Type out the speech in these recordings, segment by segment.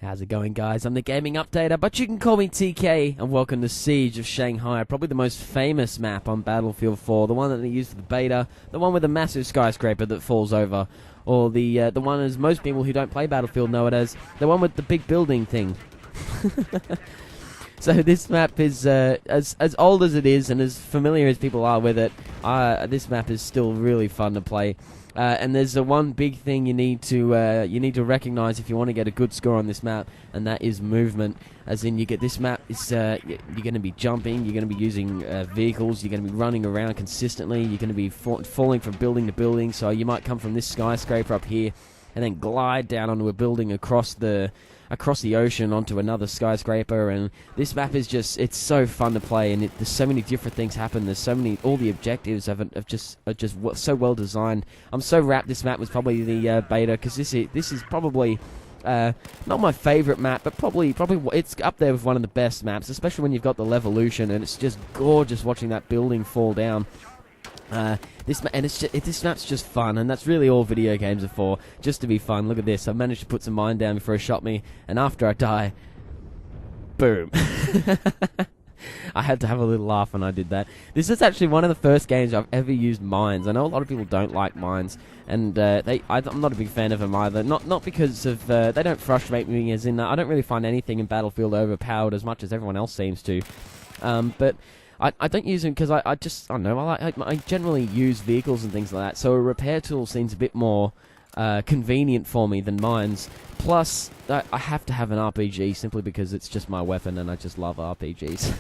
How's it going, guys? I'm the gaming updater, but you can call me TK, and welcome to Siege of Shanghai, probably the most famous map on Battlefield 4, the one that they used for the beta, the one with the massive skyscraper that falls over, or the one as most people who don't play Battlefield know it as, the one with the big building thing. So this map is, as old as it is, and as familiar as people are with it, this map is still really fun to play. And there's one big thing you need to recognize if you want to get a good score on this map, and that is movement. As in, you get this map is you're going to be jumping, you're going to be using vehicles, you're going to be running around consistently, you're going to be falling from building to building. So you might come from this skyscraper up here, and then glide down onto a building across the ocean onto another skyscraper. And this map is just—it's so fun to play, and there's so many different things happen. There's so many, all the objectives are just so well designed. I'm so wrapped. This map was probably the beta, because this is probably not my favorite map, but probably it's up there with one of the best maps, especially when you've got the Levolution, and it's just gorgeous watching that building fall down. This map's just fun, and that's really all video games are for, just to be fun. Look at this, I managed to put some mine down before it shot me, and after I die, boom. I had to have a little laugh when I did that. This is actually one of the first games I've ever used mines. I know a lot of people don't like mines, and I'm not a big fan of them either. Not because of they don't frustrate me, as in I don't really find anything in Battlefield overpowered as much as everyone else seems to. But I don't use them because I don't know. I generally use vehicles and things like that, so a repair tool seems a bit more convenient for me than mines. Plus, I have to have an RPG simply because it's just my weapon, and I just love RPGs.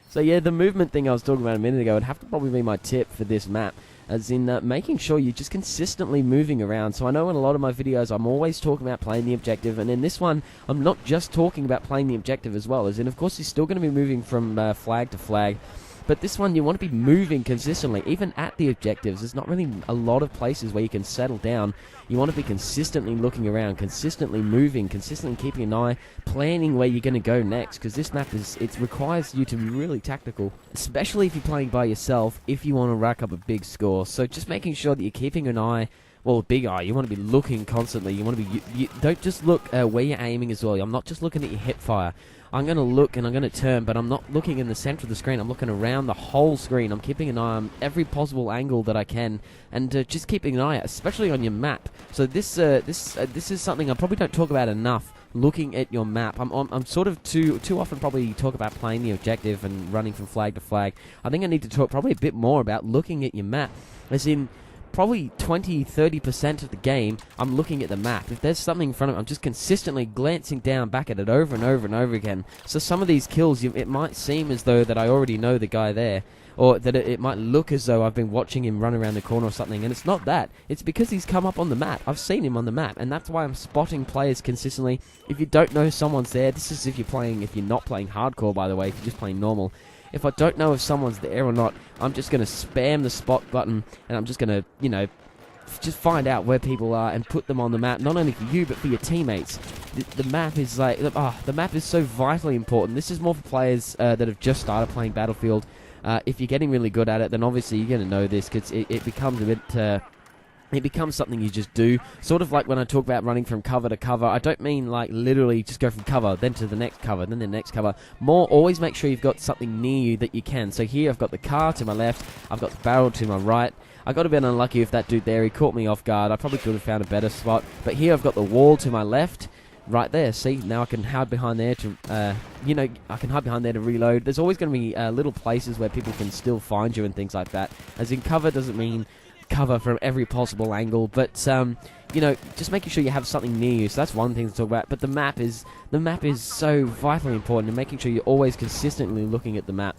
So yeah, the movement thing I was talking about a minute ago would have to probably be my tip for this map, as in making sure you're just consistently moving around. So I know in a lot of my videos I'm always talking about playing the objective, and in this one I'm not just talking about playing the objective as well, as in of course you're still going to be moving from flag to flag, but this one you want to be moving consistently, even at the objectives. There's not really a lot of places where you can settle down. You want to be consistently looking around, consistently moving, consistently keeping an eye, planning where you're going to go next, because this map it requires you to be really tactical, especially if you're playing by yourself, if you want to rack up a big score. So just making sure that you're keeping an eye, well, a big eye. You want to be looking constantly. You want to be, you don't just look where you're aiming as well. I'm not just looking at your hip fire. I'm going to look and I'm going to turn, but I'm not looking in the center of the screen. I'm looking around the whole screen. I'm keeping an eye on every possible angle that I can, and just keeping an eye out, especially on your map. So this is something I probably don't talk about enough. Looking at your map. I'm sort of too often probably talk about playing the objective and running from flag to flag. I think I need to talk probably a bit more about looking at your map, as in probably 20-30% of the game, I'm looking at the map. If there's something in front of me, I'm just consistently glancing down back at it over and over and over again. So some of these kills, it might seem as though that I already know the guy there, or that it might look as though I've been watching him run around the corner or something, and it's not that. It's because he's come up on the map. I've seen him on the map, and that's why I'm spotting players consistently. If you don't know someone's there, this is if you're not playing hardcore, by the way, if you're just playing normal. If I don't know if someone's there or not, I'm just going to spam the spot button, and I'm just going to, just find out where people are and put them on the map, not only for you, but for your teammates. The map is the map is so vitally important. This is more for players that have just started playing Battlefield. If you're getting really good at it, then obviously you're going to know this, because it becomes a bit... It becomes something you just do. Sort of like when I talk about running from cover to cover, I don't mean like literally just go from cover, then to the next cover, then the next cover. More, always make sure you've got something near you that you can. So here I've got the car to my left, I've got the barrel to my right. I got a bit unlucky with that dude there, he caught me off guard. I probably could have found a better spot. But here I've got the wall to my left. Right there, see, now I can hide behind there to, I can hide behind there to reload. There's always going to be little places where people can still find you and things like that. As in, cover doesn't mean cover from every possible angle, but just making sure you have something near you. So that's one thing to talk about. But the map is so vitally important, and making sure you're always consistently looking at the map.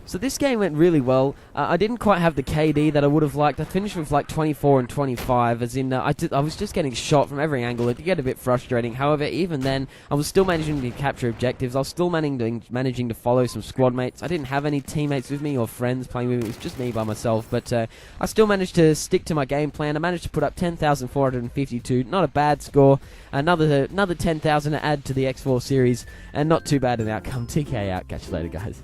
So this game went really well. I didn't quite have the KD that I would have liked. I finished with like 24 and 25, as in I was just getting shot from every angle. It did get a bit frustrating. However, even then, I was still managing to capture objectives. I was still managing to follow some squad mates. I didn't have any teammates with me or friends playing with me. It was just me by myself. But I still managed to stick to my game plan. I managed to put up 10,452. Not a bad score. Another 10,000 to add to the X4 series, and not too bad an outcome. TK out. Catch you later, guys.